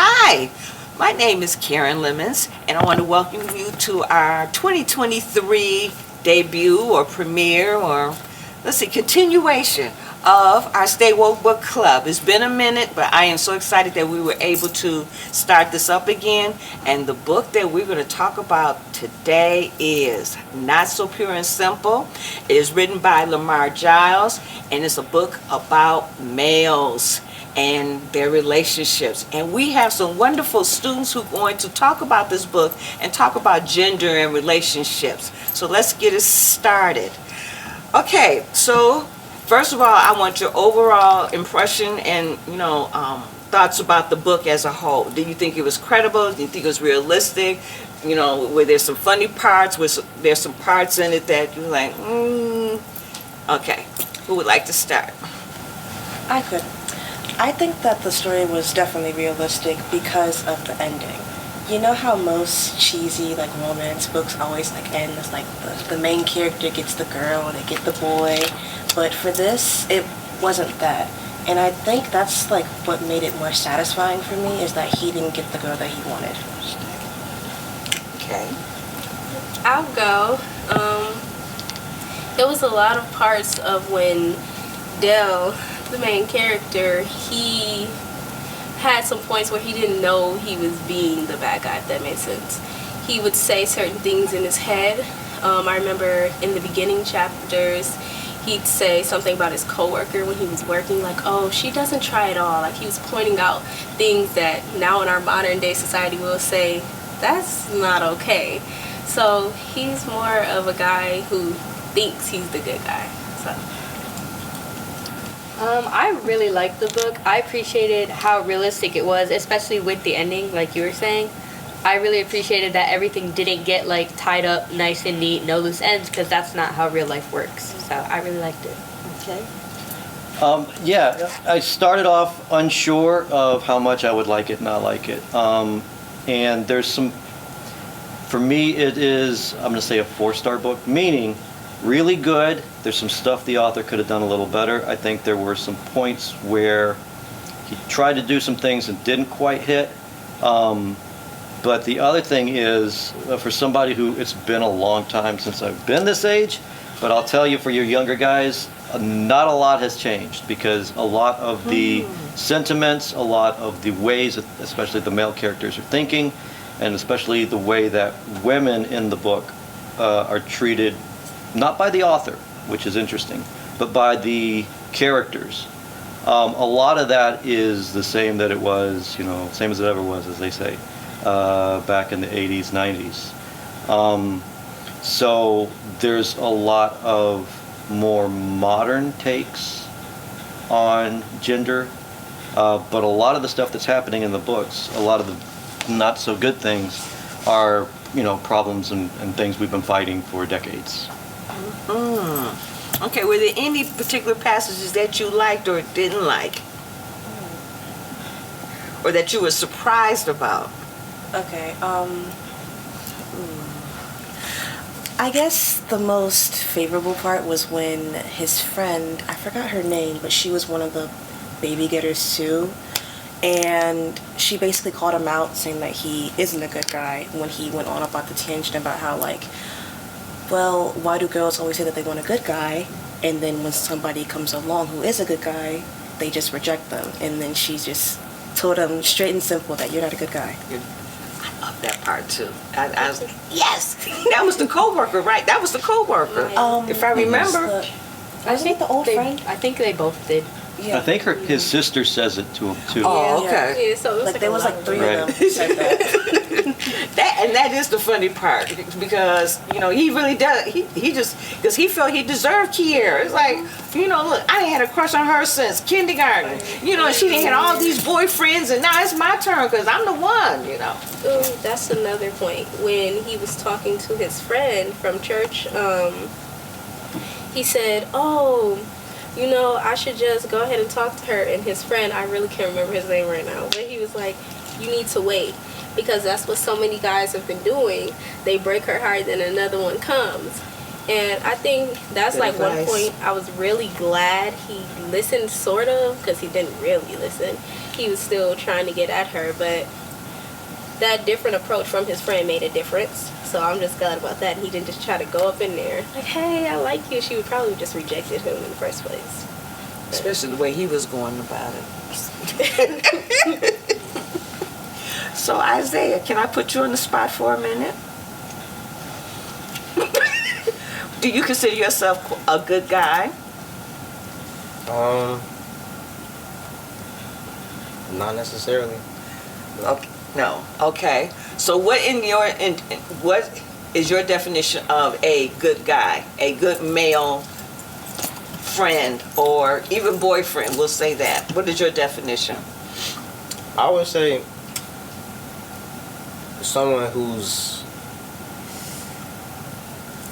Hi, my name is Karen Lemons, and I want to welcome you to our 2023 debut or premiere or, continuation of our Stay Woke Book Club. It's been a minute, but I am so excited that we were able to start this up again. And the book that we're going to talk about today is Not So Pure and Simple. It is written by Lamar Giles, and it's a book about males and their relationships. And we have some wonderful students who are going to talk about this book and talk about gender and relationships. So let's get it started. Okay, so first of all, I want your overall impression and, thoughts about the book as a whole. Do you think it was credible? Do you think it was realistic? Were there some funny parts? There's some parts in it that you're like, Okay, who would like to start? I could. I think that the story was definitely realistic because of the ending. You know how most cheesy romance books always end as the main character gets the girl, they get the boy, but for this it wasn't that. And I think that's what made it more satisfying for me, is that he didn't get the girl that he wanted. Okay. I'll go. There was a lot of parts of when Dell, the main character, he had some points where he didn't know he was being the bad guy, if that made sense. He would say certain things in his head. I remember in the beginning chapters, he'd say something about his coworker when he was working, oh, she doesn't try at all. He was pointing out things that now in our modern day society we'll say, that's not okay. So he's more of a guy who thinks he's the good guy. So. I really liked the book. I appreciated how realistic it was, especially with the ending, like you were saying. I really appreciated that everything didn't get tied up nice and neat, no loose ends, because that's not how real life works. So I really liked it. Okay. I started off unsure of how much I would like it, not like it. And there's some, for me it is, I'm going to say a 4-star book, meaning really good. There's some stuff the author could have done a little better. I think there were some points where he tried to do some things and didn't quite hit. But the other thing is, for somebody who, it's been a long time since I've been this age, but I'll tell you, for your younger guys, not a lot has changed, because a lot of the sentiments, a lot of the ways that especially the male characters are thinking, and especially the way that women in the book are treated, not by the author, which is interesting, but by the characters. A lot of that is the same that it was, same as it ever was, as they say, back in the 80s, 90s. So there's a lot of more modern takes on gender, but a lot of the stuff that's happening in the books, a lot of the not so good things are, problems and things we've been fighting for decades. Okay, were there any particular passages that you liked or didn't like? Or that you were surprised about? Okay, I guess the most favorable part was when his friend, I forgot her name, but she was one of the baby getters too, and she basically called him out, saying that he isn't a good guy, when he went on about the tangent about how well, why do girls always say that they want a good guy, and then when somebody comes along who is a good guy, they just reject them? And then she just told him straight and simple that you're not a good guy. I love that part too. I was yes, that was the coworker, right? That was the coworker. If I remember, I think the old friend. I think they both did. Yeah. I think his sister says it to him too. Oh, okay. Yeah, so it was there was 3 Right. of them who said that. that is the funny part, because he really does. He just, because he felt he deserved Kiera. It's look, I ain't had a crush on her since kindergarten. And she didn't had all these boyfriends, and now it's my turn because I'm the one. Ooh, that's another point. When he was talking to his friend from church, he said, "Oh, I should just go ahead and talk to her." And his friend, I really can't remember his name right now, but he was like, "You need to wait, because that's what so many guys have been doing. They break her heart, then another one comes." And I think that's Good like one advice. point I was really glad he listened, sort of, because he didn't really listen. He was still trying to get at her, but that different approach from his friend made a difference. So I'm just glad about that. And he didn't just try to go up in there like, hey, I like you. She would probably just rejected him in the first place. Especially the way he was going about it. So Isaiah, can I put you on the spot for a minute? Do you consider yourself a good guy? Not necessarily. Okay. No. Okay. So what what is your definition of a good guy? A good male friend or even boyfriend, we'll say that. What is your definition? I would say someone who's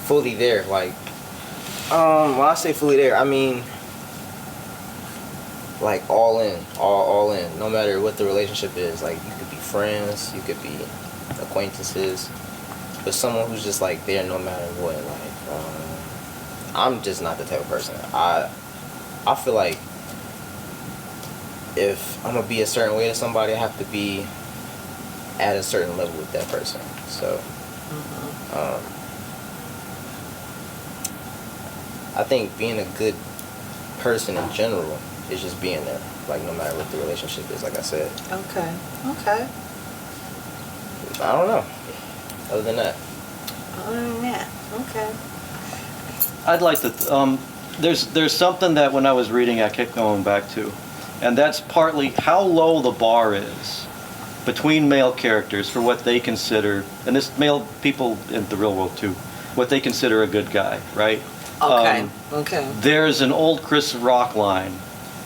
fully there. Like, when I say fully there, I mean like all in, all in. No matter what the relationship is, like you could be friends, you could be acquaintances, but someone who's just like there no matter what. Like, I'm just not the type of person. I feel like if I'm gonna be a certain way to somebody, I have to be at a certain level with that person. So, I think being a good person in general is just being there, like no matter what the relationship is. Like I said, Okay. Okay. I don't know. Other than that, Other than that, okay. I'd like to. There's something that when I was reading, I kept going back to, and that's partly how low the bar is between male characters for what they consider, and this male people in the real world too, what they consider a good guy, right? Okay. Okay. There's an old Chris Rock line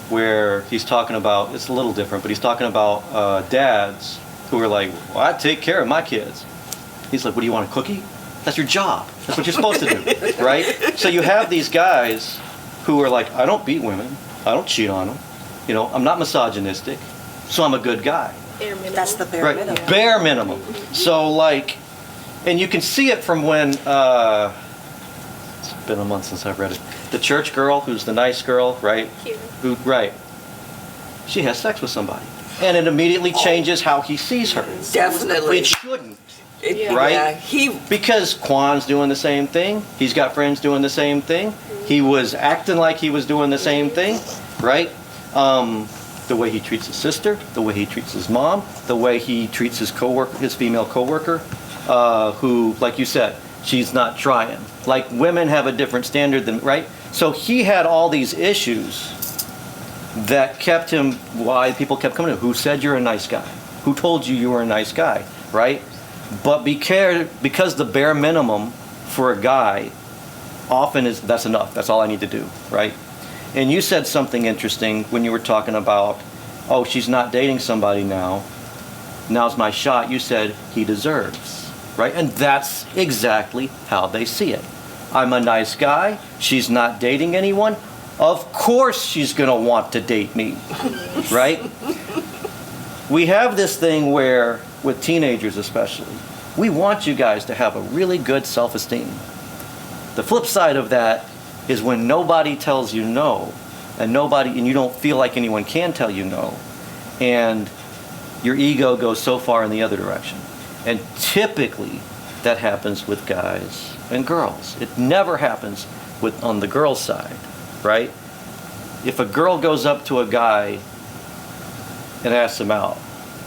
where he's talking about, it's a little different, but he's talking about dads who are like, well, I take care of my kids. He's like, what do you want, a cookie? That's your job. That's what you're supposed to do, right? So you have these guys who are like, I don't beat women. I don't cheat on them. You know, I'm not misogynistic, so I'm a good guy. Bare minimum. That's the bare Right, minimum. bare minimum. So like, and you can see it from when, it's been a month since I've read it. The church girl, who's the nice girl, right? Cute. Who, right. She has sex with somebody. And it immediately changes how he sees her. Definitely. It shouldn't. Yeah. Right? Yeah, he Because Kwan's doing the same thing. He's got friends doing the same thing. He was acting like he was doing the same thing, right? The way he treats his sister, the way he treats his mom, the way he treats his coworker, his female coworker, who, like you said, she's not trying. Like women have a different standard than, right? So he had all these issues that kept him, why people kept coming to him. Who said you're a nice guy? Who told you you were a nice guy, right? But because the bare minimum for a guy often is, that's enough. That's all I need to do, right? And you said something interesting when you were talking about, oh, she's not dating somebody now. Now's my shot. You said he deserves, right? And that's exactly how they see it. I'm a nice guy. She's not dating anyone. Of course she's going to want to date me, right? We have this thing where, with teenagers especially, we want you guys to have a really good self-esteem. The flip side of that is when nobody tells you no, and you don't feel like anyone can tell you no, and your ego goes so far in the other direction. And typically that happens with guys and girls. It never happens on the girl's side, right? If a girl goes up to a guy and asks him out,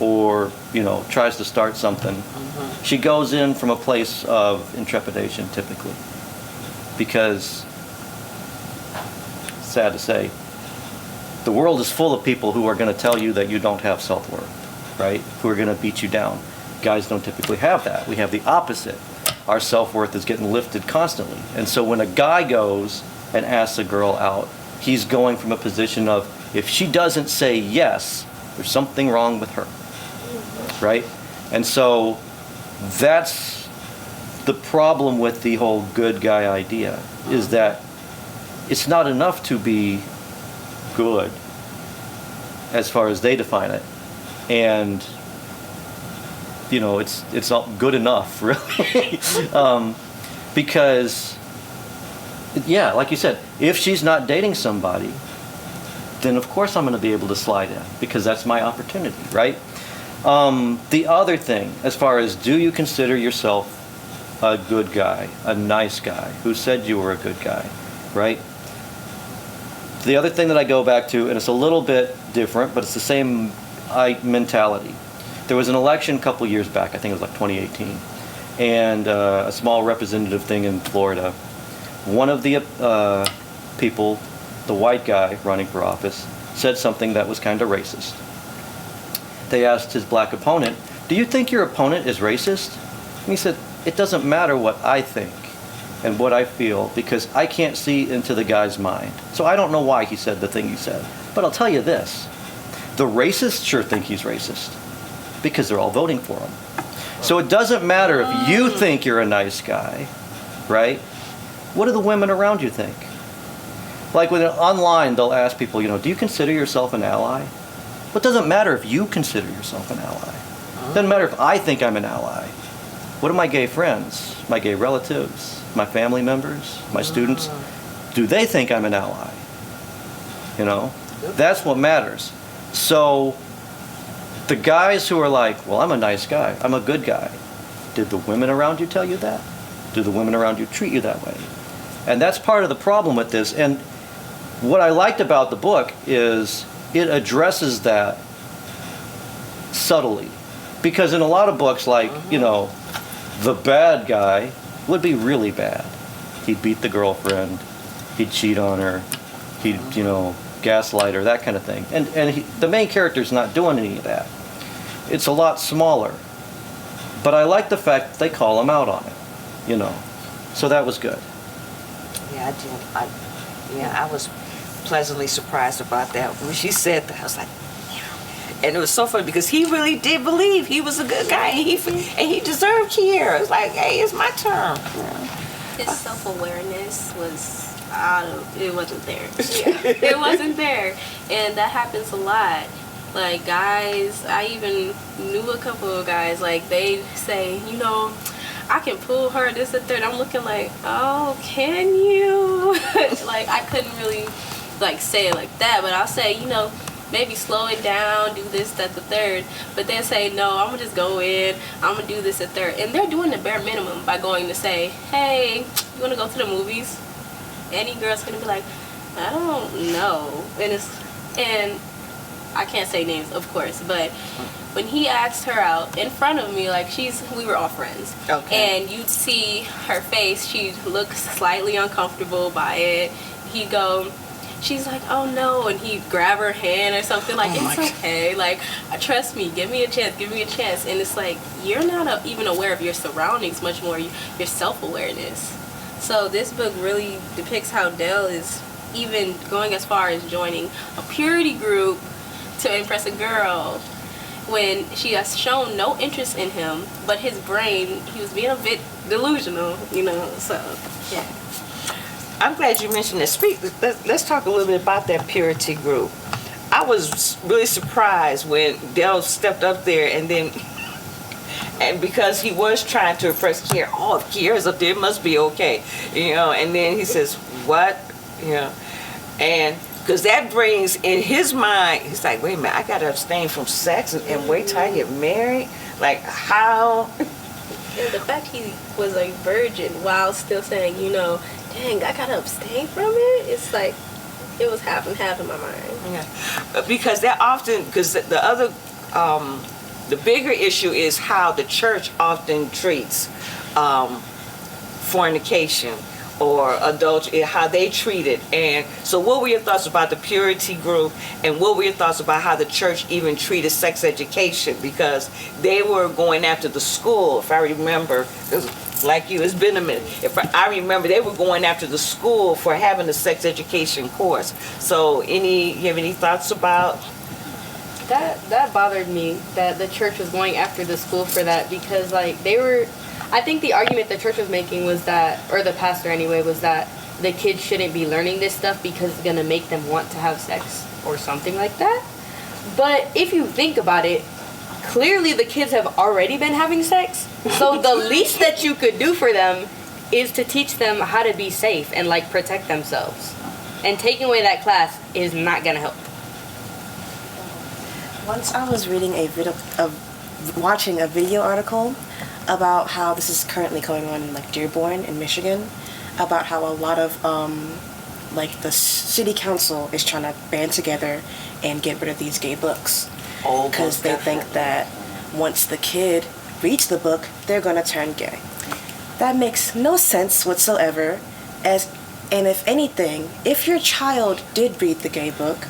or tries to start something, she goes in from a place of intrepidation typically, because sad to say, the world is full of people who are going to tell you that you don't have self-worth, right? Who are going to beat you down. Guys don't typically have that. We have the opposite. Our self-worth is getting lifted constantly. And so when a guy goes and asks a girl out, he's going from a position of, if she doesn't say yes, there's something wrong with her, right? And so that's the problem with the whole good guy idea, is that it's not enough to be good as far as they define it. And it's not good enough, really. Because Yeah, like you said, if she's not dating somebody, then of course I'm going to be able to slide in because that's my opportunity, right? The other thing, as far as do you consider yourself a good guy, a nice guy, who said you were a good guy, right? The other thing that I go back to, and it's a little bit different, but it's the same mentality. There was an election a couple years back, I think it was like 2018, and a small representative thing in Florida. One of the people, the white guy running for office, said something that was kind of racist. They asked his black opponent, do you think your opponent is racist? And he said, it doesn't matter what I think and what I feel because I can't see into the guy's mind. So I don't know why he said the thing he said. But I'll tell you this, the racists sure think he's racist because they're all voting for him. So it doesn't matter if you think you're a nice guy, right? What do the women around you think? Like online, they'll ask people, do you consider yourself an ally? Well, it doesn't matter if you consider yourself an ally. It doesn't matter if I think I'm an ally. What do my gay friends, my gay relatives, my family members, my students, do they think I'm an ally? That's what matters. So the guys who are like, well, I'm a nice guy, I'm a good guy, did the women around you tell you that? Do the women around you treat you that way? And that's part of the problem with this. And what I liked about the book is it addresses that subtly. Because in a lot of books, like, the bad guy would be really bad. He'd beat the girlfriend, he'd cheat on her, he'd, gaslight her, that kind of thing. And the main character's not doing any of that. It's a lot smaller. But I like the fact that they call him out on it, So that was good. Yeah, I was pleasantly surprised about that. When she said that, I was like, yeah. And it was so funny because he really did believe he was a good guy and he deserved Kiera. It was like, hey, it's my turn. His self-awareness was it wasn't there. Yeah. It wasn't there. And that happens a lot. Like, guys, I even knew a couple of guys, like, they say, I can pull her, this and third. I'm looking like, oh, can you? Like, I couldn't really, say it like that. But I'll say, maybe slow it down, do this, that, the third. But then say, no, I'm going to just go in. I'm going to do this at third. And they're doing the bare minimum by going to say, hey, you want to go to the movies? Any girl's going to be like, I don't know. And I can't say names, of course, but when he asked her out in front of me, we were all friends. Okay. And you'd see her face, she'd look slightly uncomfortable by it. He'd go, she's like, oh no, and he'd grab her hand or something, it's okay, trust me, give me a chance. And it's like, you're not even aware of your surroundings, much more your self-awareness. So this book really depicts how Dell is even going as far as joining a purity group to impress a girl when she has shown no interest in him, but his brain, he was being a bit delusional, so, yeah. I'm glad you mentioned that. Let's talk a little bit about that purity group. I was really surprised when Dell stepped up there and because he was trying to impress Kiera, if Kiera's up there, it must be okay, and then he says, what, and because that brings in his mind, he's like, wait a minute, I got to abstain from sex and wait till I get married? Like, how? And the fact he was a virgin while still saying, dang, I got to abstain from it? It's like, it was half and half in my mind. Yeah. Because the other, the bigger issue is how the church often treats fornication or adultery, how they treat it. And so what were your thoughts about the purity group, and what were your thoughts about how the church even treated sex education? Because they were going after the school, if I remember, like you, it's been a minute. If I remember, they were going after the school for having a sex education course. So you have any thoughts about? That bothered me, that the church was going after the school for that, because I think the argument the church was making was that, or the pastor anyway, was that the kids shouldn't be learning this stuff because it's going to make them want to have sex or something like that. But if you think about it, clearly the kids have already been having sex. So the least that you could do for them is to teach them how to be safe and like protect themselves. And taking away that class is not gonna help. Once I was reading watching a video article about how this is currently going on in like Dearborn in Michigan, about how a lot of like the city council is trying to band together and get rid of these gay books because they think that once the kid reads the book, they're gonna turn gay. That makes no sense whatsoever. And if anything, if your child did read the gay book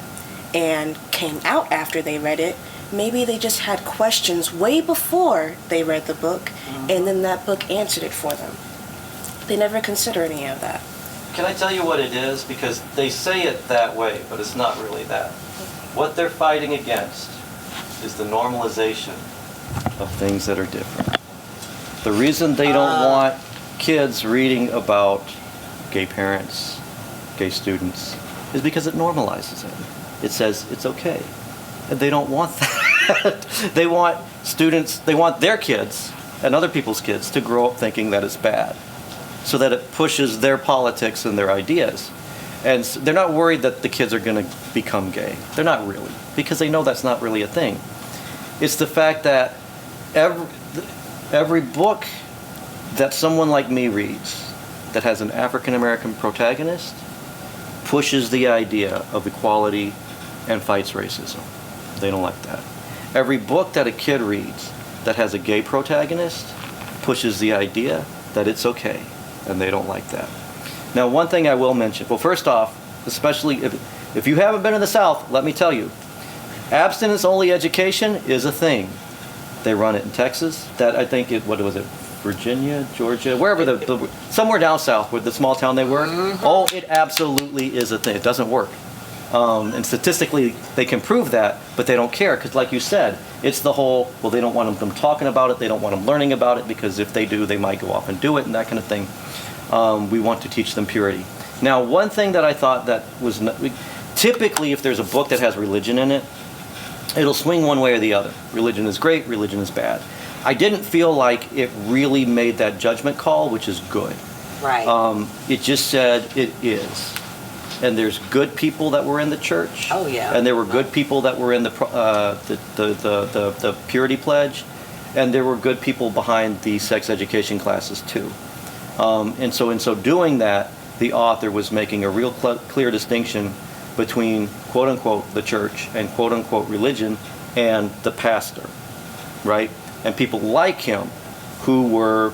and came out after they read it, maybe they just had questions way before they read the book, and then that book answered it for them. They never consider any of that. Can I tell you what it is? Because they say it that way, but it's not really that. What they're fighting against is the normalization of things that are different. The reason they don't want kids reading about gay parents, gay students, is because it normalizes it. It says it's okay. And they don't want that. They want their kids and other people's kids to grow up thinking that it's bad, so that it pushes their politics and their ideas. And they're not worried that the kids are going to become gay. They're not really, because they know that's not really a thing. It's the fact that every book that someone like me reads that has an African American protagonist pushes the idea of equality and fights racism. They don't like that. Every book that a kid reads that has a gay protagonist pushes the idea that it's okay, and they don't like that. Now, one thing I will mention, well, first off, especially if you haven't been in the South, let me tell you, abstinence-only education is a thing. They run it in Texas. That, I think, what was it, Virginia, Georgia, wherever somewhere down south, where the small town they were. Oh, it absolutely is a thing. It doesn't work. And statistically, they can prove that, but they don't care, because like you said, it's the whole, well, they don't want them talking about it, they don't want them learning about it, because if they do, they might go off and do it, and that kind of thing. We want to teach them purity. Now, one thing that I thought that was, typically if there's a book that has religion in it, it'll swing one way or the other. Religion is great, religion is bad. I didn't feel like it really made that judgment call, which is good. Right. It just said it is. And there's good people that were in the church. Oh, yeah. And there were good people that were in the purity pledge, and there were good people behind the sex education classes too. And so in so doing that, the author was making a real clear distinction between quote unquote the church and quote unquote religion and the pastor, right? And people like him who were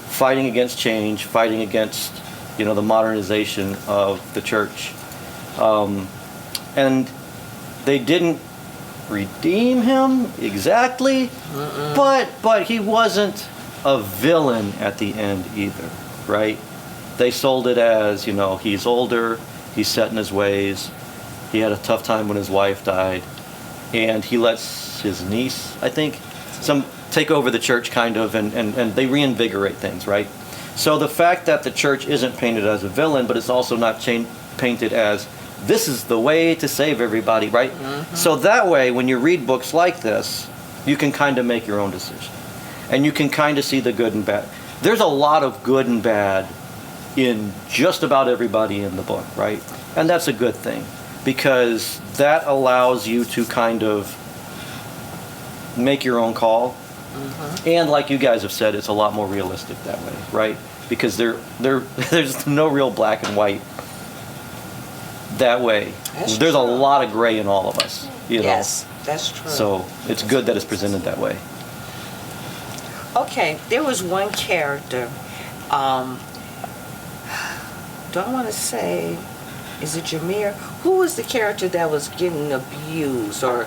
fighting against change, fighting against the modernization of the church. And they didn't redeem him exactly, but he wasn't a villain at the end either, right? They sold it as, he's older, he's set in his ways, he had a tough time when his wife died, and he lets his niece, I think, take over the church kind of, and they reinvigorate things, right? So the fact that the church isn't painted as a villain, but it's also not painted as, this is the way to save everybody, right? So that way, when you read books like this, you can kind of make your own decision. And you can kind of see the good and bad. There's a lot of good and bad in just about everybody in the book, right? And that's a good thing, because that allows you to kind of make your own call. And like you guys have said, it's a lot more realistic that way, right? Because there's no real black and white that way. There's a lot of gray in all of us, Yes, that's true. So it's good that it's presented that way. Okay, there was one character. Do I want to say, is it Jameer? Who was the character that was getting abused, or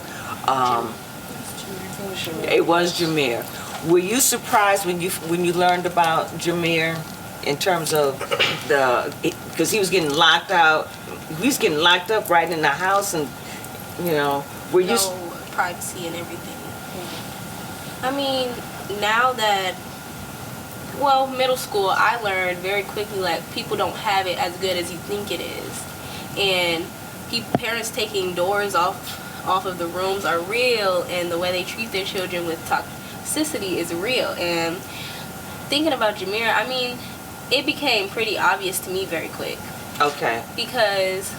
it was Jameer? Were you surprised when you learned about Jameer in terms of because he was getting locked out? He was getting locked up right in the house, and were you? No privacy and everything. I mean, now that, middle school, I learned very quickly, like, people don't have it as good as you think it is. And parents taking doors off of the rooms are real, and the way they treat their children with toxicity is real. And thinking about Jameer, I mean, it became pretty obvious to me very quick. Okay. Because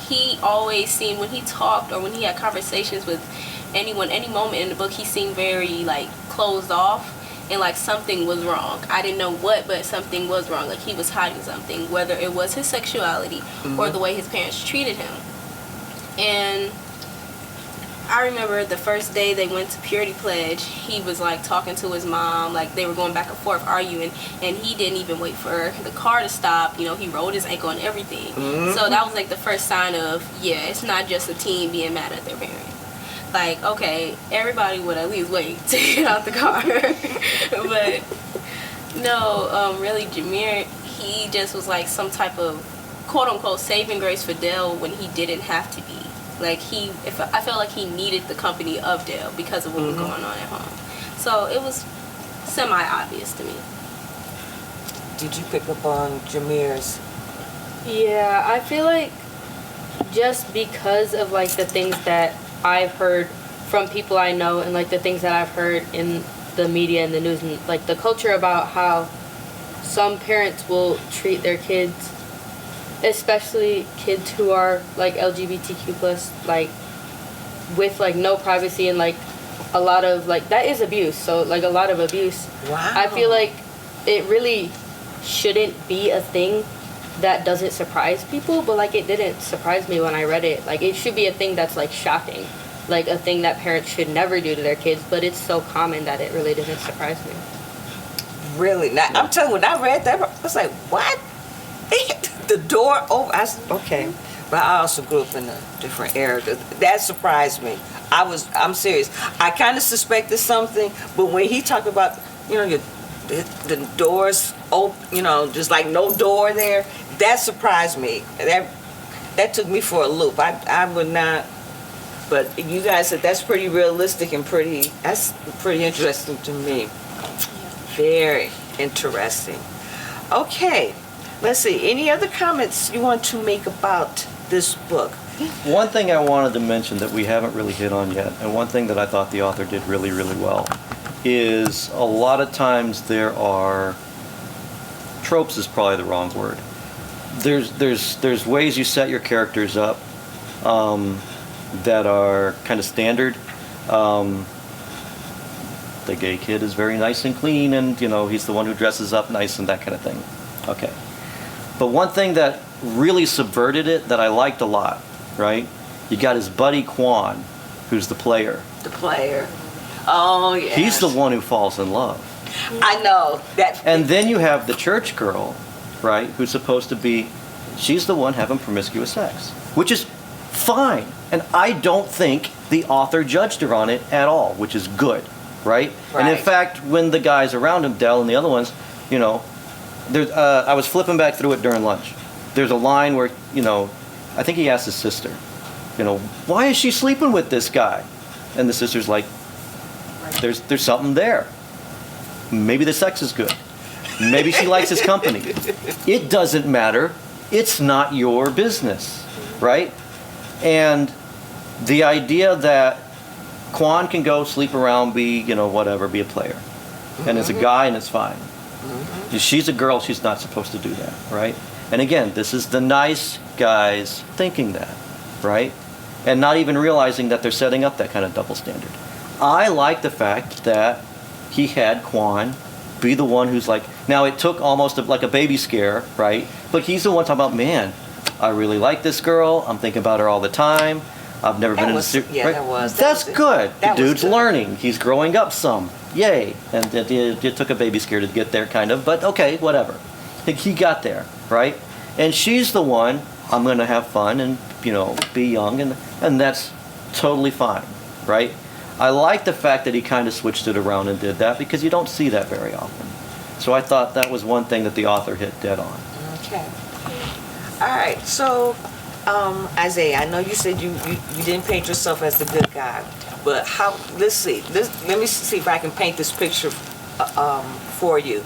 he always seemed, when he talked or when he had conversations with anyone, any moment in the book, he seemed very, like, closed off. And, like, something was wrong. I didn't know what, but something was wrong. Like, he was hiding something, whether it was his sexuality or the way his parents treated him. And I remember the first day they went to Purity Pledge, he was, like, talking to his mom. Like, they were going back and forth, arguing. And he didn't even wait for the car to stop. You know, he rolled his ankle and everything. So that was, like, the first sign of, yeah, it's not just a teen being mad at their parents. Like, okay, everybody would at least wait to get out the car. But, no, really, Jameer, he just was like some type of quote-unquote saving grace for Dale when he didn't have to be. Like, I felt like he needed the company of Dale because of what was going on at home. So it was semi-obvious to me. Did you pick up on Jameer's? Yeah, I feel like just because of, like, the things that I've heard from people I know and, like, the things that I've heard in the media and the news and, like, the culture about how some parents will treat their kids, especially kids who are, like, LGBTQ plus, like, with, like, no privacy and, like, a lot of, like, that is abuse. So, like, a lot of abuse. Wow. I feel like it really shouldn't be a thing that doesn't surprise people, but, like, it didn't surprise me when I read it. Like, it should be a thing that's, like, shocking, like a thing that parents should never do to their kids, but it's so common that it really doesn't surprise me. Really? Now, I'm telling you, when I read that, I was like, what? The door open. I said, okay. But I also grew up in a different era. That surprised me. I'm serious. I kind of suspected something, but when he talked about, you know, the doors open, you know, just like no door there, that surprised me. That took me for a loop. I would not, but you guys said that's pretty realistic and that's pretty interesting to me. Very interesting. Okay, let's see. Any other comments you want to make about this book? One thing I wanted to mention that we haven't really hit on yet, and one thing that I thought the author did really, really well, is a lot of times there are, tropes is probably the wrong word. There's ways you set your characters up that are kind of standard. The gay kid is very nice and clean, and, you know, he's the one who dresses up nice and that kind of thing. Okay. But one thing that really subverted it that I liked a lot, right? You got his buddy Quan, who's the player. The player. Oh, yeah. He's the one who falls in love. I know. And then you have the church girl, right, who's supposed to be, she's the one having promiscuous sex, which is fine. And I don't think the author judged her on it at all, which is good, right? And in fact, when the guys around him, Dell and the other ones, you know, I was flipping back through it during lunch. There's a line where, you know, I think he asked his sister, you know, why is she sleeping with this guy? And the sister's like, there's something there. Maybe the sex is good. Maybe she likes his company. It doesn't matter. It's not your business, right? And the idea that Quan can go sleep around, be, you know, whatever, be a player. And it's a guy and it's fine. She's a girl, she's not supposed to do that, right? And again, this is the nice guys thinking that, right? And not even realizing that they're setting up that kind of double standard. I like the fact that he had Quan be the one who's like, now it took almost like a baby scare, right? But he's the one talking about, man, I really like this girl. I'm thinking about her all the time. I've never been in a series. Yeah, right? That's good. The dude's learning. He's growing up some. Yay. And it took a baby scare to get there, kind of. But okay, whatever. He got there, right? And she's the one, I'm going to have fun and, you know, be young. And that's totally fine, right? I like the fact that he kind of switched it around and did that because you don't see that very often. So I thought that was one thing that the author hit dead on. Okay. All right. So, Isaiah, I know you said you didn't paint yourself as the good guy, but how? Let's see. Let me see if I can paint this picture for you.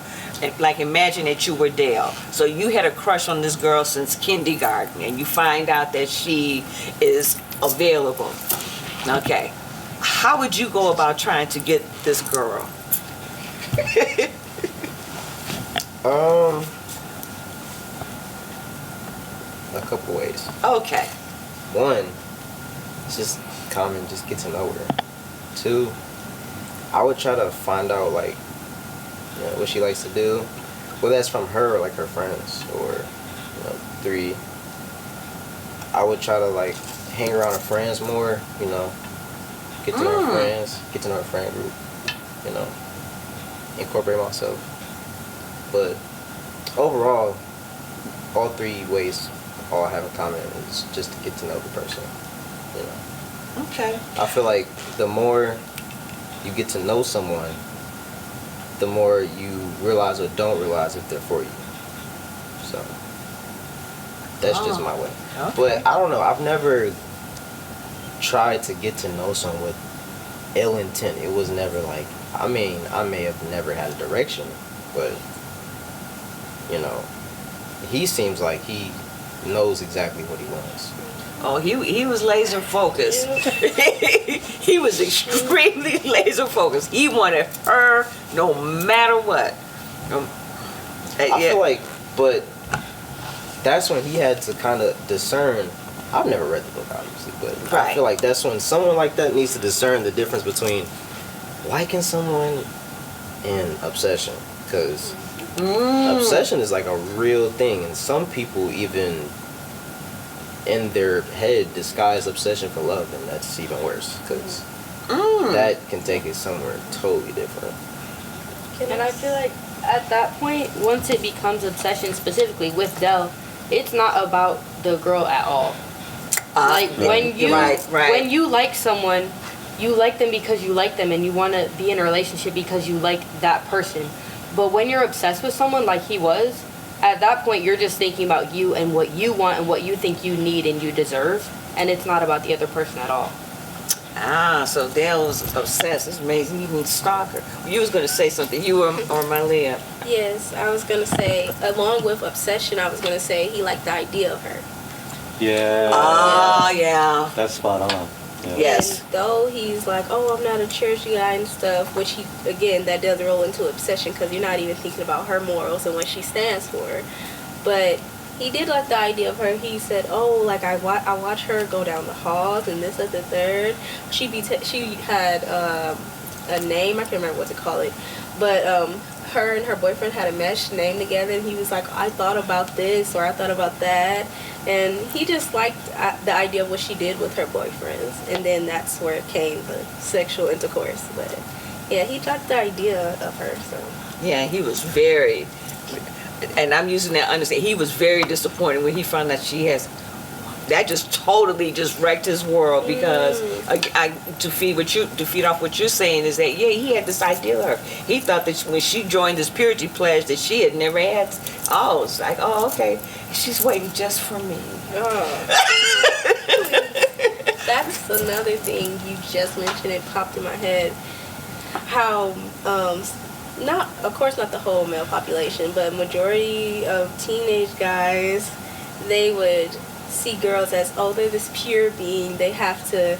Like, imagine that you were Dale. So you had a crush on this girl since kindergarten, and you find out that she is available. Okay. How would you go about trying to get this girl? A couple ways. Okay. One, it's just common, just get to know her. Two, I would try to find out like, you know, what she likes to do, whether that's from her or like her friends. Or, you know, three, I would try to like hang around her friends more. You know, get to know her friends, get to know her friend group. You know, incorporate myself. But overall, all three ways all I have in common is just to get to know the person. You know. Okay. I feel like the more you get to know someone, the more you realize or don't realize if they're for you. So that's just my way. Okay. But I don't know. I've never tried to get to know someone with ill intent. It was never like. I mean, I may have never had a direction, but you know, he seems like he knows exactly what he wants. Oh, he was laser focused. He was extremely laser focused. He wanted her no matter what. I feel like, but that's when he had to kind of discern. I've never read the book, obviously, but I feel like that's when someone like that needs to discern the difference between liking someone and obsession. Because obsession is like a real thing, and some people even in their head disguise obsession for love, and that's even worse because that can take it somewhere totally different. And I feel like at that point, once it becomes obsession, specifically with Dell, it's not about the girl at all. Like when you like someone, you like them because you like them and you want to be in a relationship because you like that person. But when you're obsessed with someone like he was, at that point you're just thinking about you and what you want and what you think you need and you deserve, and it's not about the other person at all. Ah, so Dale was obsessed. It's amazing. Even stalker. You was going to say something. You or Malia? Yes, I was going to say, along with obsession, I was going to say he liked the idea of her. Yeah. Oh, yeah. That's spot on. Yeah. Yes. And though he's like, oh, I'm not a churchy guy and stuff, which he, again, that does roll into obsession because you're not even thinking about her morals and what she stands for. But he did like the idea of her. He said, oh, like I watch her go down the halls and this, that, the third. She had a name, I can't remember what to call it, but her and her boyfriend had a meshed name together, and he was like, I thought about this or I thought about that. And he just liked the idea of what she did with her boyfriends. And then that's where it came, the sexual intercourse. But yeah, he liked the idea of her. So Yeah, he was very, and I'm using that understand. He was very disappointed when he found out she has. That just totally just wrecked his world because to feed off what you're saying is that he had this idea of her. He thought that when she joined this purity pledge that she had never had. Oh, it's like, oh, okay, she's waiting just for me. that's another thing you just mentioned. It popped in my head. How not, of course, not the whole male population, but majority of teenage guys, they would see girls as, oh, they're this pure being, they have to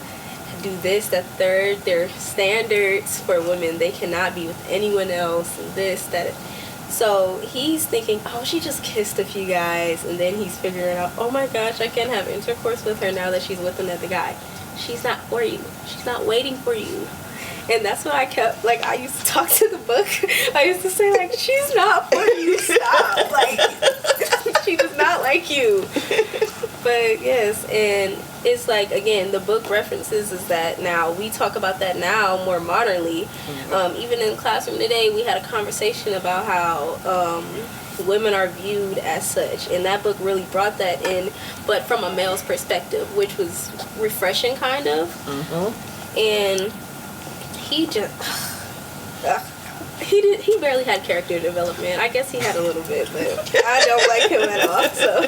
do this, that, third, their standards for women, they cannot be with anyone else, and this, that. So he's thinking, oh, she just kissed a few guys, and then he's figuring out, oh my gosh, I can't have intercourse with her now that she's with another guy. She's not for you. She's not waiting for you. And that's what I kept, like, I used to talk to the book. I used to say, like, she's not for you. Stop. Like, she does not like you. But, yes, and it's like, again, the book references is that now. We talk about that now more modernly. Even in the classroom today, we had a conversation about how women are viewed as such. And that book really brought that in, but from a male's perspective, which was refreshing, kind of. And he just he barely had character development. I guess he had a little bit, but I don't like him at all. So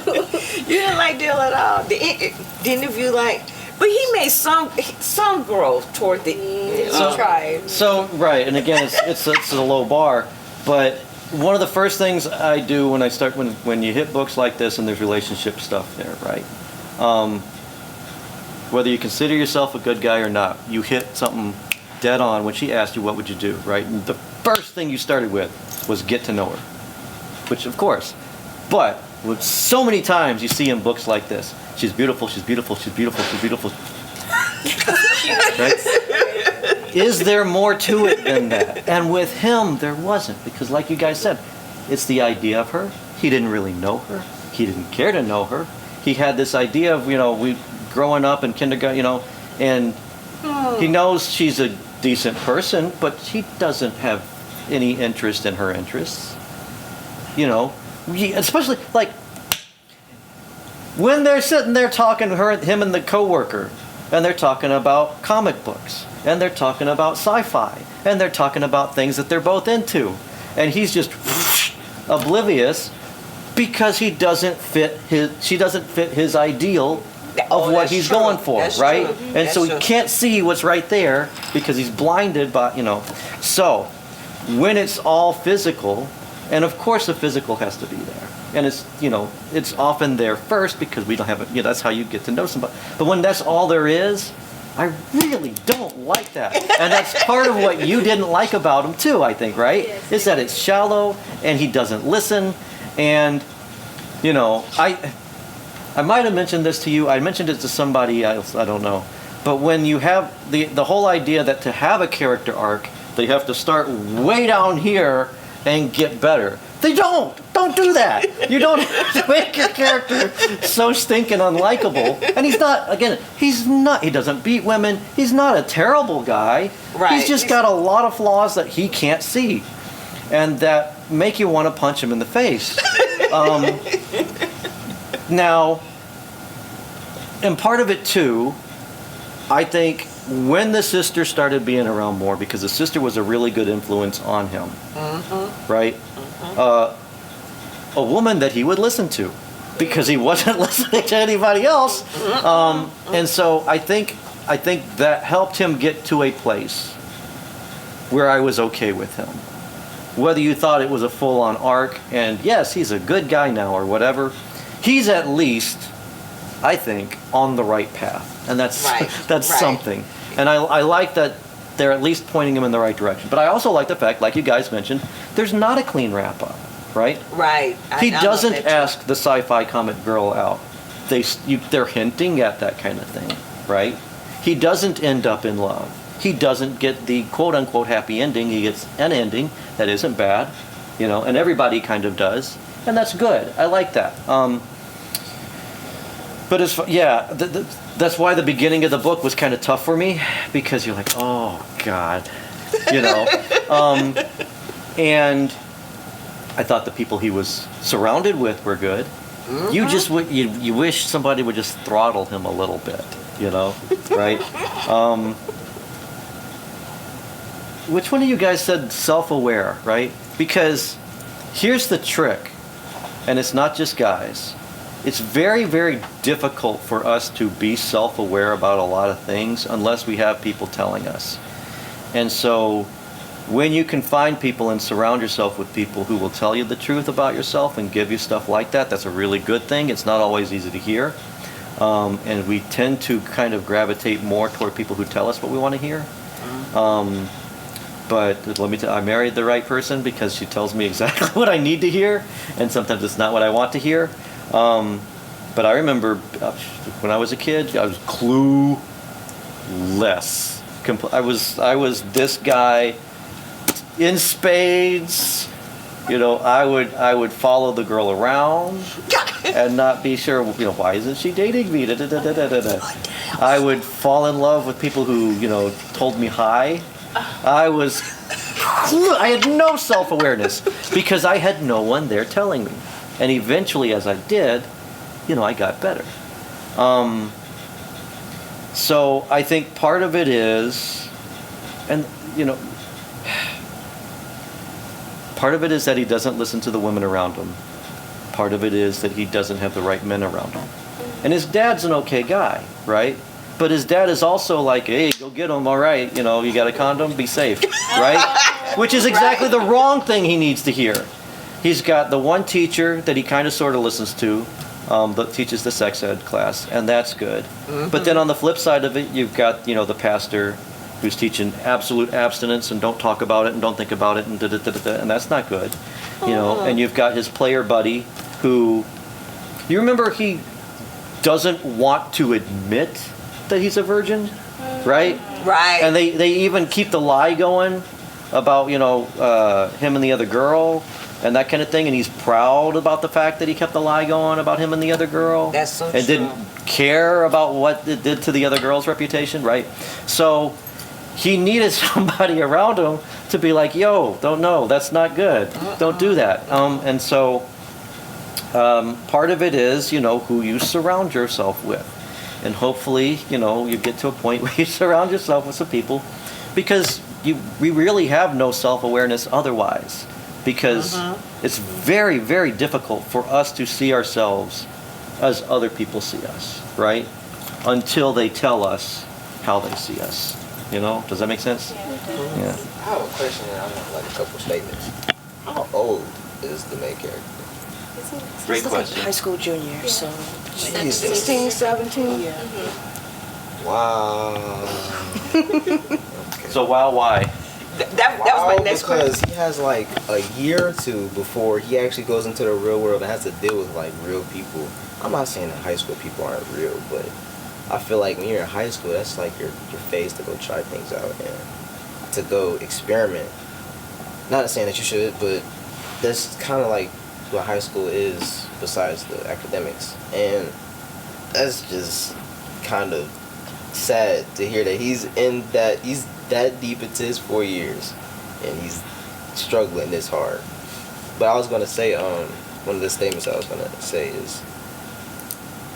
You didn't like Dale at all. The interview, like, but he made some growth toward the. he tried. So right, and again, it's a low bar, but one of the first things I do when I start when you hit books like this and there's relationship stuff there, right? Whether you consider yourself a good guy or not, you hit something dead on when she asked you what would you do, right? And the first thing you started with was get to know her. which of course, but with so many times you see in books like this, she's beautiful, she's beautiful, she's beautiful, she's beautiful. Right? Is there more to it than that? And with him, there wasn't, because like you guys said, it's the idea of her. He didn't really know her. He didn't care to know her. He had this idea of, we growing up in kindergarten, and he knows she's a decent person, but he doesn't have any interest in her interests. Especially like when they're sitting there talking to him and the coworker, and they're talking about comic books, and they're talking about sci-fi, and they're talking about things that they're both into, and he's just oblivious because she doesn't fit his ideal of what he's going for, That's right? true. And That's so he true. can't see what's right there because he's blinded by, So when it's all physical, and of course the physical has to be there, and it's often there first because we don't have it, that's how you get to know somebody. But when that's all there is, I really don't like that. And that's part of what you didn't like about him too, I think, right? Yes. Is that it's shallow and he doesn't listen. And, I might have mentioned this to you. I mentioned it to somebody else. I don't know. But when you have the whole idea that to have a character arc, they have to start way down here and get better. They don't. Don't do that. You don't have to make your character so stinking unlikable. And he doesn't beat women. He's not a terrible guy. Right. He's just got a lot of flaws that he can't see. And that make you want to punch him in the face. Now, and part of it too, I think when the sister started being around more, because the sister was a really good influence on him, right? A woman that he would listen to, because he wasn't listening to anybody else. And so I think that helped him get to a place where I was okay with him. Whether you thought it was a full-on arc, and yes, he's a good guy now or whatever, he's at least, I think, on the right path. And that's Right. that's Right. something. And I like that they're at least pointing him in the right direction. But I also like the fact, like you guys mentioned, there's not a clean wrap-up, right? Right. He I love doesn't that too. ask the sci-fi comic girl out. They're hinting at that kind of thing, right? He doesn't end up in love. He doesn't get the quote-unquote happy ending. He gets an ending that isn't bad, and everybody kind of does. And that's good. I like that. But that's why the beginning of the book was kind of tough for me, because you're like, oh, God, and I thought the people he was surrounded with were good. You just you wish somebody would just throttle him a little bit, right? Which one of you guys said self-aware, right? Because here's the trick, and it's not just guys. It's very, very difficult for us to be self-aware about a lot of things unless we have people telling us. And so when you can find people and surround yourself with people who will tell you the truth about yourself and give you stuff like that, that's a really good thing. It's not always easy to hear. And we tend to kind of gravitate more toward people who tell us what we want to hear. But let me tell you, I married the right person because she tells me exactly what I need to hear, and sometimes it's not what I want to hear. But I remember when I was a kid, I was clueless. I was this guy in spades. I would follow the girl around and not be sure, why isn't she dating me? I would fall in love with people who, told me hi. I had no self-awareness because I had no one there telling me. And eventually, as I did, I got better. So I think part of it is, and part of it is that he doesn't listen to the women around him. Part of it is that he doesn't have the right men around him. And his dad's an okay guy, right? But his dad is also like, hey, go get him, all right. You got a condom, be safe, right? Which is exactly the wrong thing he needs to hear. He's got the one teacher that he kind of sort of listens to, that teaches the sex ed class, and that's good. But then on the flip side of it, you've got, the pastor who's teaching absolute abstinence and don't talk about it and don't think about it and and that's not good, you know. And you've got his player buddy who, you remember, he doesn't want to admit that he's a virgin, right? Right. And they even keep the lie going about, you know, him and the other girl and that kind of thing, and he's proud about the fact that he kept the lie going about him and the other girl. That's so and true. didn't care about what it did to the other girl's reputation, right? So he needed somebody around him to be like, yo, don't know, that's not good. Don't do that. And so part of it is, you know, who you surround yourself with. And hopefully, you know, you get to a point where you surround yourself with some people, because we really have no self-awareness otherwise. Because it's very, very difficult for us to see ourselves as other people see us, right? Until they tell us how they see us. You know, does that make sense? Yeah. I have a question, and I have like a couple statements. How old is the main character? Great He's like a high school junior, so. Jesus. 16, 17? Yeah. Wow. So why? That was my next because question. he has like a year or two before he actually goes into the real world and has to deal with like real people. I'm not saying that high school people aren't real, but I feel like when you're in high school, that's like your phase to go try things out and to go experiment. Not saying that you should, but that's kind of like what high school is besides the academics. And that's just kind of sad to hear that he's that deep into his 4 years and he's struggling this hard. But I was going to say, one of the statements I was going to say is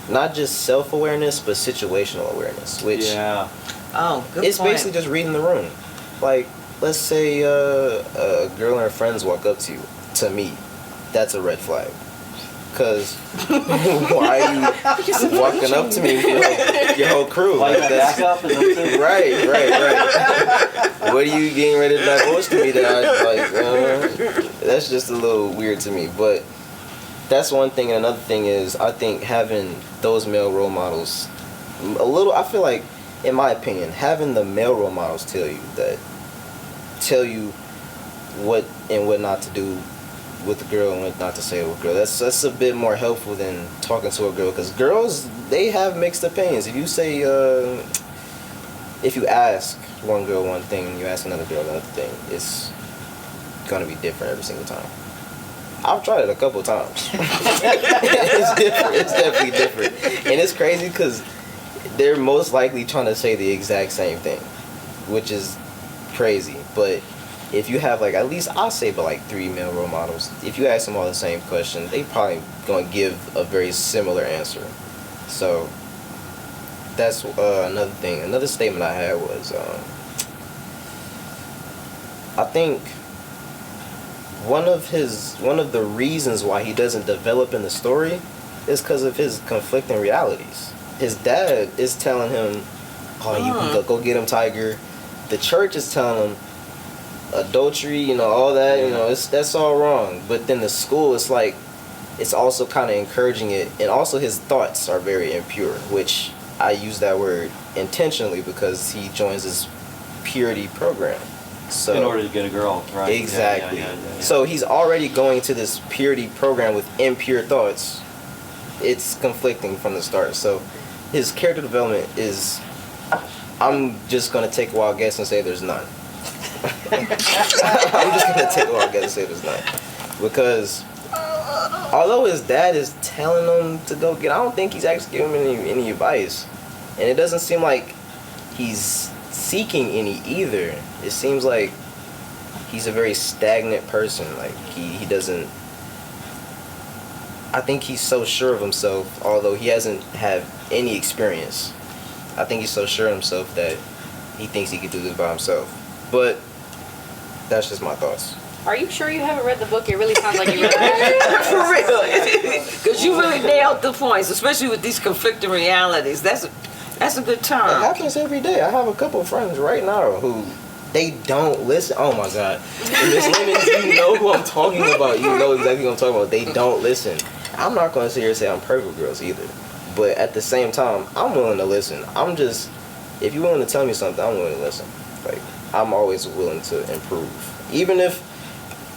not just self-awareness, but situational awareness, which Oh, good it's point. basically just reading the room. Like, let's say a girl and her friends walk up to you. To me, that's a red flag. Because why are you walking up to me with your whole crew? Like that's, back up and right. What are you getting ready to divulge to me that I like? That's just a little weird to me. But that's one thing. And another thing is, I think having those male role models, I feel like, in my opinion, having the male role models tell you what and what not to do with a girl and what not to say with a girl. That's a bit more helpful than talking to a girl, because girls, they have mixed opinions. If you say, if you ask one girl one thing and you ask another girl another thing, it's gonna be different every single time. I've tried it a couple of times. It's different. It's definitely different. And it's crazy because they're most likely trying to say the exact same thing, which is crazy. But if you have, like, at least I'll say about like 3 male role models, if you ask them all the same question, they probably going to give a very similar answer. So that's another thing. Another statement I had was, I think one of the reasons why he doesn't develop in the story is because of his conflicting realities. His dad is telling him, "Oh, you can go get him, Tiger." The church is telling him adultery, you know, all that, you know, that's all wrong. But then the school, it's like, it's also kind of encouraging it. And also his thoughts are very impure, which I use that word intentionally because he joins this purity program. So in order to get a girl, right? Exactly. Yeah. So he's already going to this purity program with impure thoughts. It's conflicting from the start. So his character development is, I'm just going to take a wild guess and say there's none. I'm just going to take a wild guess and say there's none. Because although his dad is telling him to go get, I don't think he's actually giving him any advice. And it doesn't seem like he's seeking any either. It seems like he's a very stagnant person. Like he doesn't, I think he's so sure of himself, although he hasn't had any experience. I think he's so sure of himself that he thinks he can do this by himself. But that's just my thoughts. Are you sure you haven't read the book? It really sounds like you read it. For real. Because you really nailed the points, especially with these conflicting realities. That's a good It term. happens every day. I have a couple of friends right now who they don't listen. Oh my God. Miss Lemons, you know who I'm talking about. You know exactly what I'm talking about. They don't listen. I'm not going to sit here and say I'm perfect with girls either. But at the same time, I'm willing to listen. If you're willing to tell me something, I'm willing to listen. I'm always willing to improve. Even if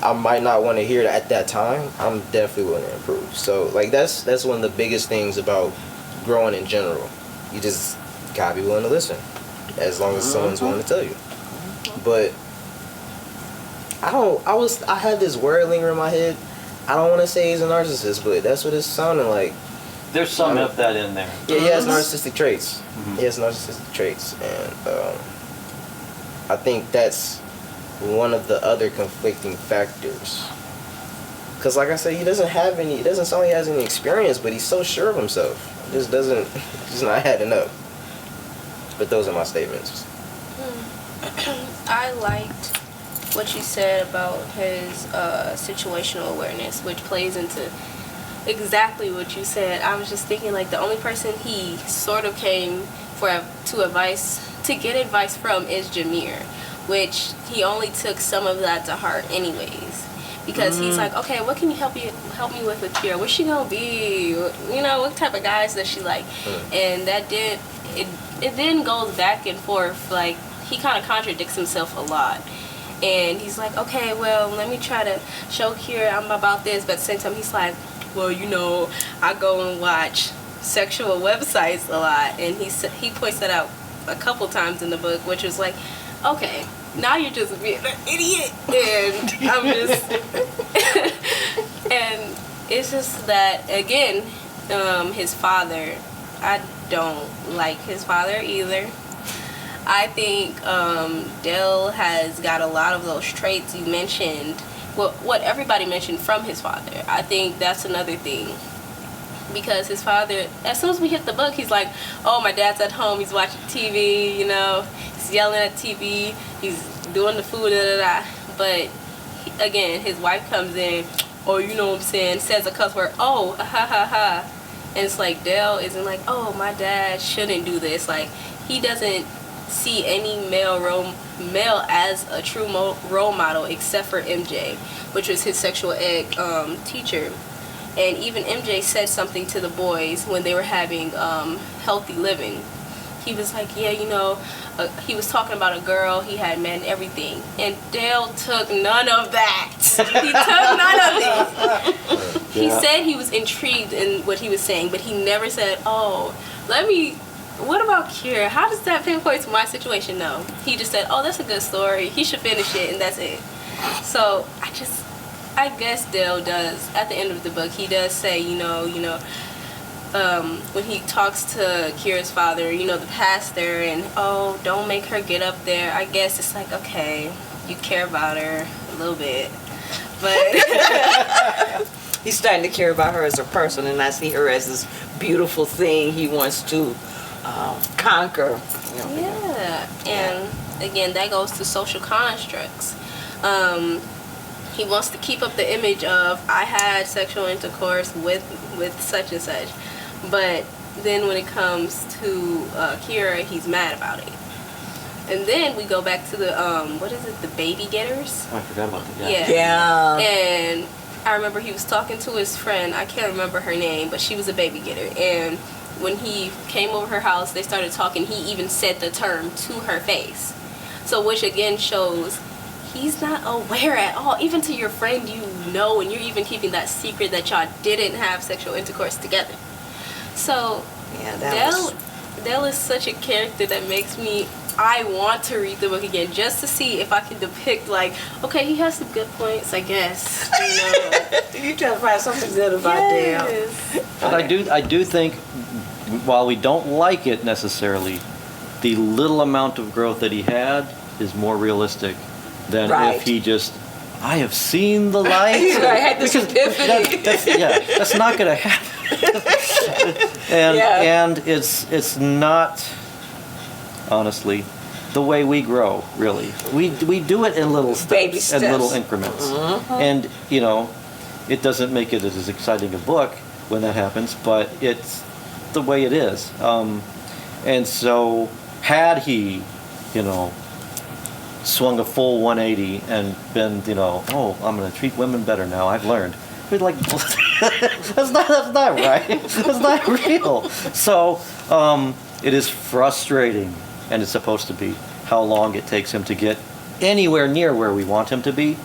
I might not want to hear it at that time, I'm definitely willing to improve. So like that's one of the biggest things about growing in general. You just gotta be willing to listen, as long as someone's willing to tell you. But I had this word lingering in my head. I don't want to say he's a narcissist, but that's what it's sounding like. There's some of that in there. Yeah, he has narcissistic traits. He has narcissistic traits, and I think that's one of the other conflicting factors. Cause like I said, he doesn't sound like he has any experience, but he's so sure of himself. It just he's not adding up. But those are my statements. I liked what you said about his situational awareness, which plays into exactly what you said. I was just thinking, like, the only person he sort of came to get advice from is Jameer, which he only took some of that to heart anyways. Because he's like, okay, what can you help me with Kira? What's she gonna be? You know, what type of guys does she like? And it then goes back and forth. Like, he kind of contradicts himself a lot. And he's like, okay, well, let me try to show Kira I'm about this. But at the same time, he's like, well, you know, I go and watch sexual websites a lot. And he points that out a couple times in the book, which was like, okay, now you're just being an idiot. And I'm just... and it's just that, again, his father, I don't like his father either. I think Dell has got a lot of those traits you mentioned, what everybody mentioned from his father. I think that's another thing. Because his father, as soon as we hit the book, he's like, oh, my dad's at home, he's watching TV, you know, he's yelling at TV, he's doing the food, But, again, his wife comes in, oh, you know what I'm saying, says a cuss word, oh, ha, ha, ha. And it's like, Dell isn't like, oh, my dad shouldn't do this. Like, he doesn't see any male as a true role model except for MJ, which was his sexual ed teacher. And even MJ said something to the boys when they were having healthy living. He was like, yeah, you know, he was talking about a girl, he had men, everything. And Dale took none of that. He took none of it. He said he was intrigued in what he was saying, but he never said, oh, what about Kira? How does that pinpoint to my situation? No. He just said, oh, that's a good story. He should finish it, and that's it. So I guess Dale does, at the end of the book, he does say, when he talks to Kira's father, the pastor, and, oh, don't make her get up there. I guess it's like, okay, you care about her a little bit. But he's starting to care about her as a person and not see her as this beautiful thing he wants to conquer. Yeah, and again, that goes to social constructs. He wants to keep up the image of, I had sexual intercourse with such and such. But then when it comes to Kira, he's mad about it. And then we go back to the, the baby getters? Oh, I forgot about that. Yeah. And I remember he was talking to his friend, I can't remember her name, but she was a baby getter. And when he came over her house, they started talking, he even said the term to her face. So which again shows he's not aware at all. Even to your friend, and you're even keeping that secret that y'all didn't have sexual intercourse together. So Dell is such a character that makes I want to read the book again just to see if I can depict, like, okay, he has some good points, I guess. You trying to find something good about Dale. But I do think, while we don't like it necessarily, the little amount of growth that he had is more realistic than if he just, I have seen the light. I had this epiphany. That's not going to happen. And it's not, honestly, the way we grow, really. We do it in little steps, baby steps, and little increments. And, it doesn't make it as exciting a book when that happens, but it's the way it is. And so, had he, swung a full 180 and been, oh, I'm going to treat women better now, I've learned. We'd like, that's not right. That's not real. So, it is frustrating, and it's supposed to be. how long it takes him to get anywhere near where we want him to be.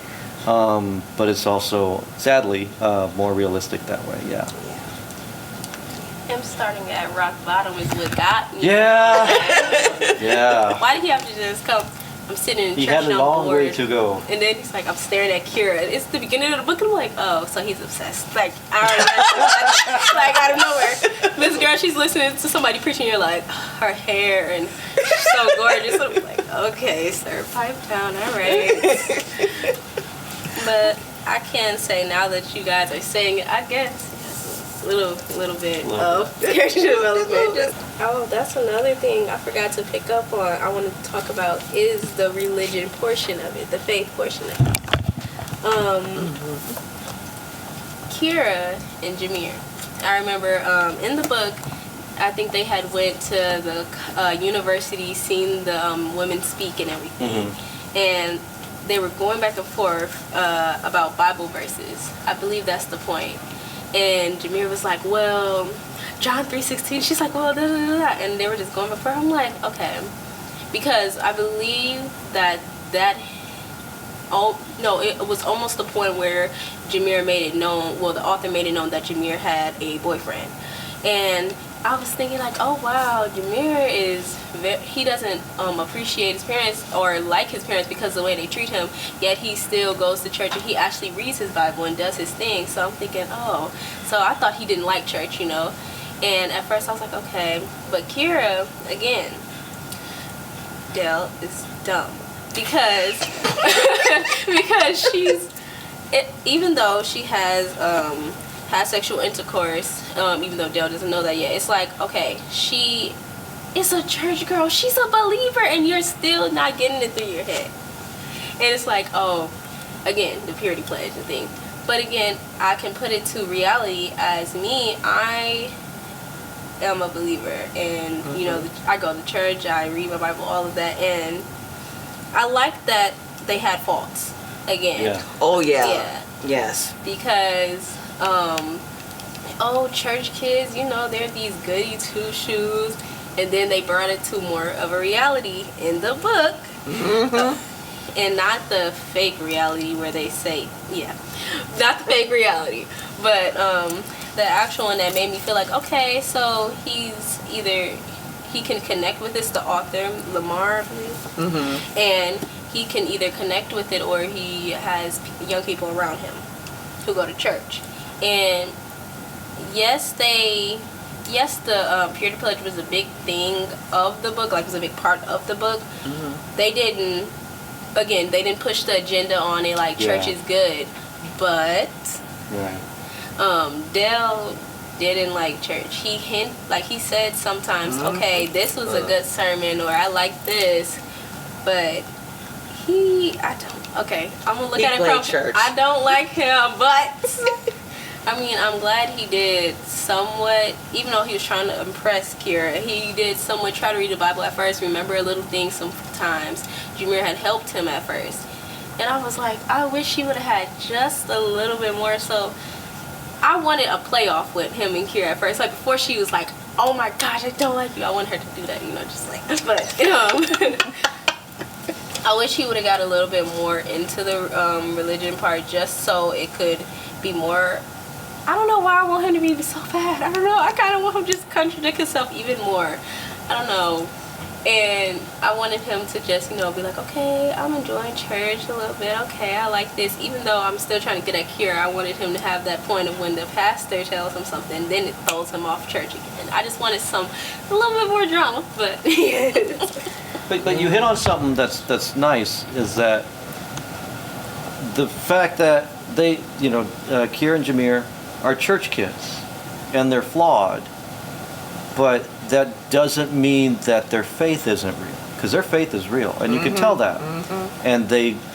But it's also, sadly, more realistic that way, yeah. Him starting at rock bottom is what got me. Yeah. Yeah. Why did he have to just come? I'm sitting in He church had a and I'm long way bored. to go. And then he's like, I'm staring at Kira. It's the beginning of the book, and I'm like, oh, so he's obsessed. Like, I already like out of nowhere. This girl, she's listening to somebody preaching, you're like, her hair, and she's so gorgeous. I'm like, okay, sir, pipe down, all right. But I can say now that you guys are saying it, I guess a little bit of character development. Oh, that's another thing I forgot to pick up on. I want to talk about is the religion portion of it, the faith portion of it. Kira and Jameer. I remember in the book, I think they had went to the university, seen the women speak and everything, and they were going back and forth about Bible verses. I believe that's the point. And Jameer was like, well, John 3:16. She's like, well, da da da da. And they were just going before. I'm like, okay. Because I believe that it was almost the point where Jameer made it known, well, the author made it known that Jameer had a boyfriend. And I was thinking like, oh wow, Jameer he doesn't appreciate his parents or like his parents because of the way they treat him, yet he still goes to church and he actually reads his Bible and does his thing. So I'm thinking, oh, so I thought he didn't like church, you know. And at first I was like, okay. But Kira, again, Dell is dumb because even though she has sexual intercourse, even though Dell doesn't know that yet, it's like, okay, she is a church girl, she's a believer, and you're still not getting it through your head. And it's like, oh, again, the purity pledge and thing. But again, I can put it to reality as me. I am a believer, and you know, I go to church, I read my Bible, all of that, and I like that they had faults again. Yeah. Oh yeah. Yeah. Yes. Because church kids, you know, they're these goody two shoes, and then they brought it to more of a reality in the book, and not the fake reality where they say, not the fake reality, but the actual one that made me feel like, okay, so he's either he can connect with this, the author Lamar, I believe, and he can either connect with it or he has young people around him who go to church. And yes, the purity pledge was a big thing of the book, like it was a big part of the book. They didn't push the agenda on it like church is good, but Dell didn't like church. He said sometimes, okay, this was a good sermon, or I like this, but I'm gonna look at it from church. I don't like him, but I mean, I'm glad he did somewhat, even though he was trying to impress Kira, he did somewhat try to read the Bible at first, remember a little things sometimes. Jameer had helped him at first. And I was like, I wish he would have had just a little bit more. So I wanted a playoff with him and Kira at first. Like before she was like, oh my gosh, I don't like you. I want her to do that, you know, just like, but I wish he would have got a little bit more into the religion part just so it could be more. I don't know why I want him to be so bad. I don't know. I kind of want him to just contradict himself even more. I don't know. And I wanted him to just, you know, be like, okay, I'm enjoying church a little bit. Okay, I like this. Even though I'm still trying to get at Kira, I wanted him to have that point of when the pastor tells him something, then it throws him off church again. I just wanted a little bit more drama, but But you hit on something that's nice, is that the fact that they, you know, Kira and Jameer are church kids, and they're flawed, but that doesn't mean that their faith isn't real, because their faith is real, and you can tell that. And they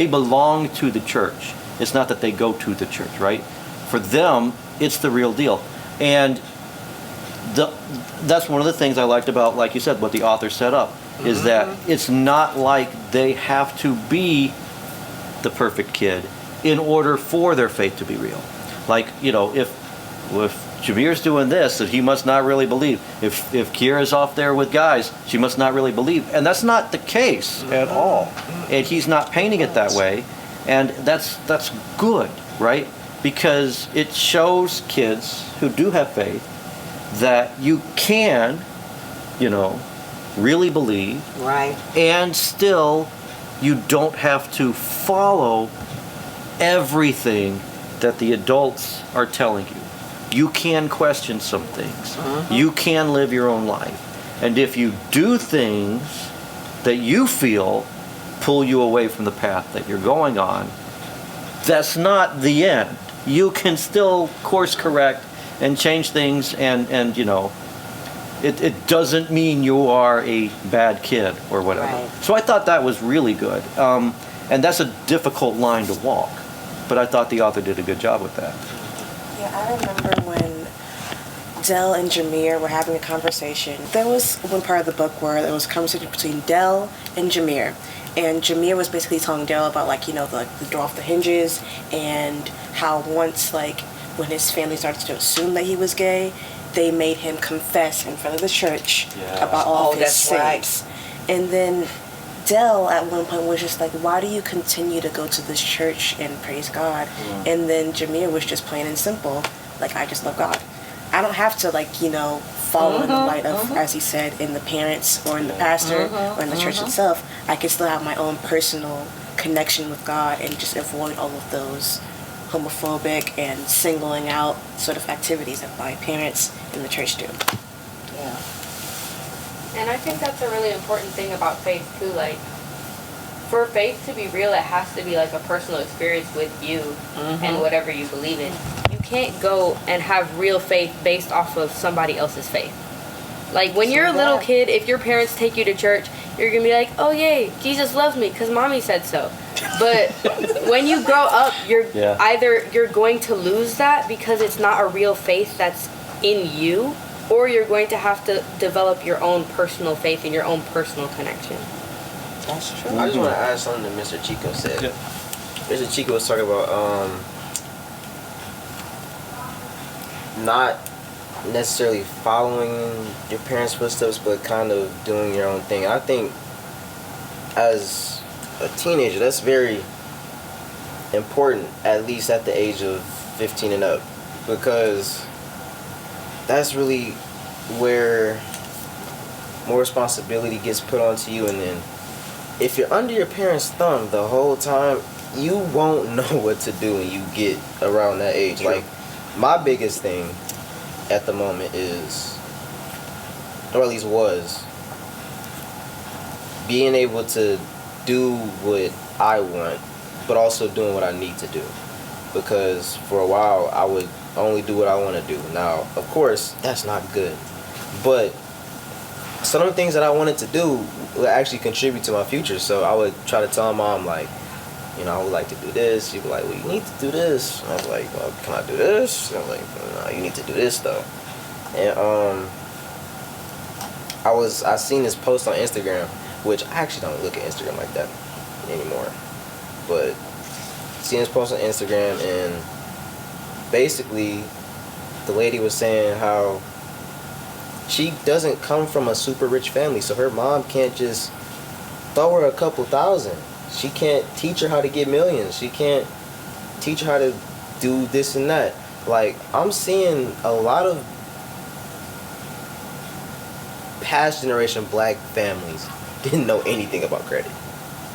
belong to the church. It's not that they go to the church, right? For them, it's the real deal. And that's one of the things I liked about, like you said, what the author set up, is that it's not like they have to be the perfect kid in order for their faith to be real. Like, you know, if Jameer's doing this, that he must not really believe. If Kiera's off there with guys, she must not really believe. And that's not the case at all. And he's not painting it that way. And that's good, right? Because it shows kids who do have faith that you can, really believe. Right. And still, you don't have to follow everything that the adults are telling you. You can question some things. You can live your own life. And if you do things that you feel pull you away from the path that you're going on, that's not the end. You can still course correct and change things, and it doesn't mean you are a bad kid or whatever. Right. So I thought that was really good. And that's a difficult line to walk. But I thought the author did a good job with that. Yeah, I remember when Dell and Jameer were having a conversation. There was one part of the book where there was a conversation between Dell and Jameer. And Jameer was basically telling Dell about, the door off the hinges, and how once, when his family started to assume that he was gay, they made him confess in front of the church about all of his sins. Right. And then Dell at one point was just like, why do you continue to go to this church and praise God? And then Jameer was just plain and simple, I just love God. I don't have to follow in the light of, as he said, in the parents or in the pastor or in the church itself. I can still have my own personal connection with God and just avoid all of those homophobic and singling out sort of activities that my parents in the church do. Yeah. And I think that's a really important thing about faith too. For faith to be real, it has to be a personal experience with you and whatever you believe in. You can't go and have real faith based off of somebody else's faith. When you're a little kid, if your parents take you to church, you're gonna be like, oh yay, Jesus loves me because mommy said so. But when you grow up, either you're going to lose that because it's not a real faith that's in you, or you're going to have to develop your own personal faith and your own personal connection. That's true. I just want to add something that Mr. Chico said. Yeah. Mr. Chico was talking about not necessarily following your parents' footsteps, but kind of doing your own thing. I think as a teenager, that's very important, at least at the age of 15 and up, because that's really where more responsibility gets put onto you. And then if you're under your parents' thumb the whole time, you won't know what to do when you get around that age. True. My biggest thing at the moment is, or at least was, being able to do what I want, but also doing what I need to do. Because for a while, I would only do what I want to do. Now, of course, that's not good. But some of the things that I wanted to do would actually contribute to my future. So I would try to tell my mom, I would like to do this. She'd be like, well, you need to do this. And I was like, well, can I do this? And I was like, no, you need to do this, though. And I seen this post on Instagram, which I actually don't look at Instagram like that anymore. But seen this post on Instagram, and basically the lady was saying how she doesn't come from a super rich family, so her mom can't just throw her a couple thousand. She can't teach her how to get millions. She can't teach her how to do this and that. I'm seeing a lot of past generation black families didn't know anything about credit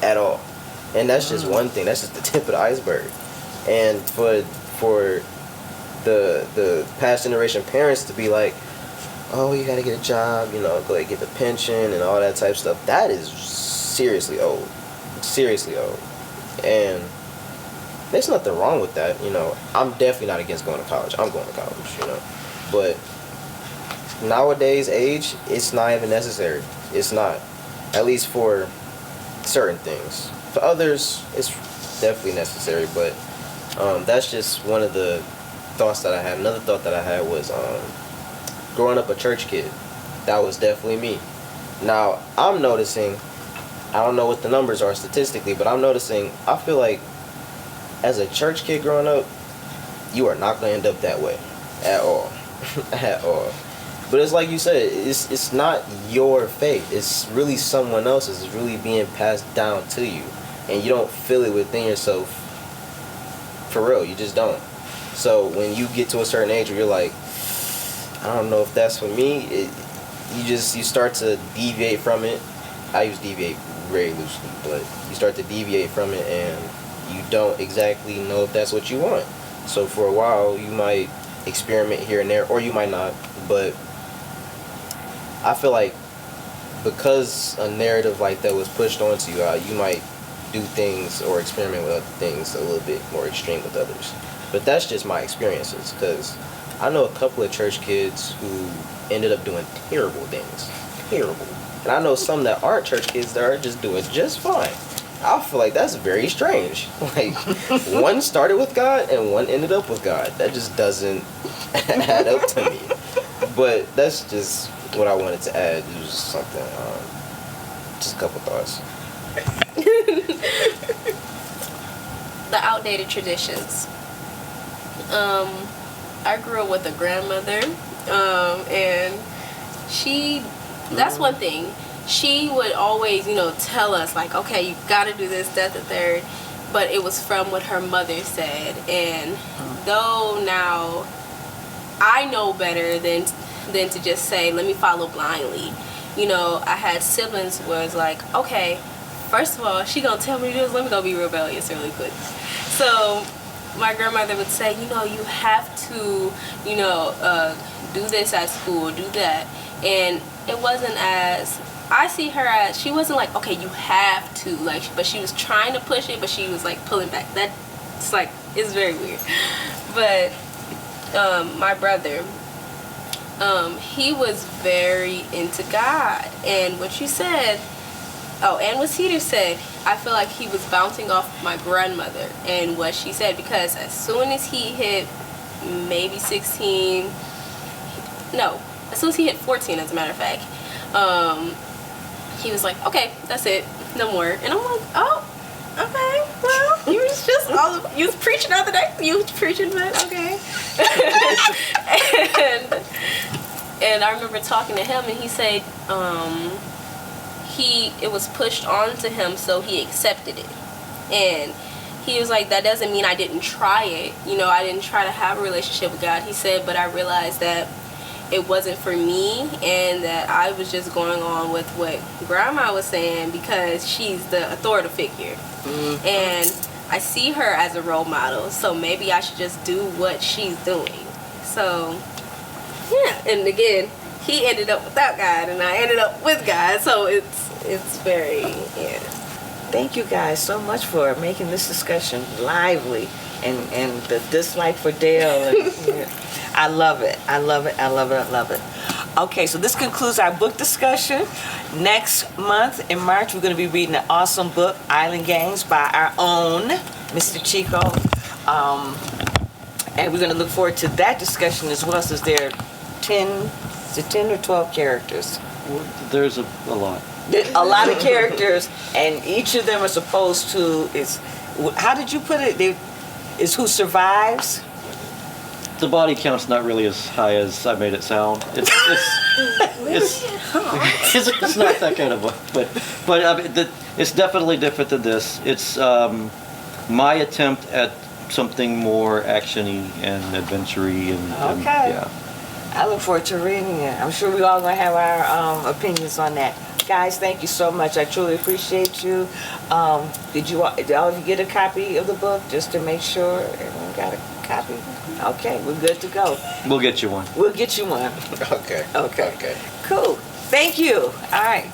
at all. And that's just one thing. That's just the tip of the iceberg. And for the past generation parents to be like, oh, you gotta get a job, go get the pension and all that type of stuff, that is seriously old. Seriously old. And there's nothing wrong with that. I'm definitely not against going to college. I'm going to college, But nowadays age, it's not even necessary. It's not. At least for certain things. For others, it's definitely necessary, but that's just one of the thoughts that I had. Another thought that I had was growing up a church kid. That was definitely me. Now, I'm noticing, I don't know what the numbers are statistically, but I'm noticing, I feel like as a church kid growing up, you are not going to end up that way at all. at all. But it's like you said, it's not your fate. It's really someone else's. It's really being passed down to you, and you don't feel it within yourself. For real, you just don't. So when you get to a certain age where you're like, I don't know if that's for me, you start to deviate from it. I use deviate very loosely, but you start to deviate from it, and you don't exactly know if that's what you want. So for a while, you might experiment here and there, or you might not. But I feel like because a narrative like that was pushed onto you, you might do things or experiment with other things a little bit more extreme with others. But that's just my experiences, because I know a couple of church kids who ended up doing terrible things. Terrible. And I know some that aren't church kids that are just doing just fine. I feel like that's very strange. Like, one started with God and one ended up with God. That just doesn't add up to me. But that's just what I wanted to add. It was something, just a couple thoughts. The outdated traditions. I grew up with a grandmother, and that's one thing. She would always, tell us, like, okay, you gotta do this, that, the third. But it was from what her mother said. And though now I know better than to just say, let me follow blindly. I had siblings where it's like, okay, first of all, she gonna tell me to do this, let me go be rebellious really quick. So my grandmother would say, you have to, do this at school, do that. And it wasn't as, I see her as, she wasn't like, okay, you have to, like, but she was trying to push it, but she was like pulling back. That's like, it's very weird. But my brother, he was very into God. And what you said, and what Cedar said, I feel like he was bouncing off my grandmother and what she said, because as soon as he hit maybe 16, as soon as he hit 14, as a matter of fact, he was like, okay, that's it, no more. And I'm like, oh, okay, well, you was just you was preaching the other day, but okay. and I remember talking to him, and he said, it was pushed onto him, so he accepted it. And he was like, that doesn't mean I didn't try it. I didn't try to have a relationship with God. He said, but I realized that it wasn't for me, and that I was just going on with what Grandma was saying because she's the authoritative figure. Mm-hmm. And I see her as a role model, so maybe I should just do what she's doing. So, yeah. And again, he ended up without God, and I ended up with God. So it's very, yeah. Thank you guys so much for making this discussion lively, and the dislike for Dale. And, I love it. I love it. I love it. I love it. Okay, so this concludes our book discussion. Next month in March, we're going to be reading an awesome book, Island Games, by our own Mr. Chico. And we're going to look forward to that discussion as well, since there are 10 or 12 characters. There's a lot. A lot of characters, and each of them are supposed to, how did you put it? Is who survives? The body count's not really as high as I made it sound. It's not that kind of book, but I mean, it's definitely different than this. It's my attempt at something more actiony and adventure-y, and okay. Yeah. I look forward to reading it. I'm sure we all gonna have our opinions on that. Guys, thank you so much. I truly appreciate you. Did all of you get a copy of the book, just to make sure everyone got a copy? Okay, we're good to go. We'll get you one. We'll get you one. Okay. Okay. Cool. Thank you. All right.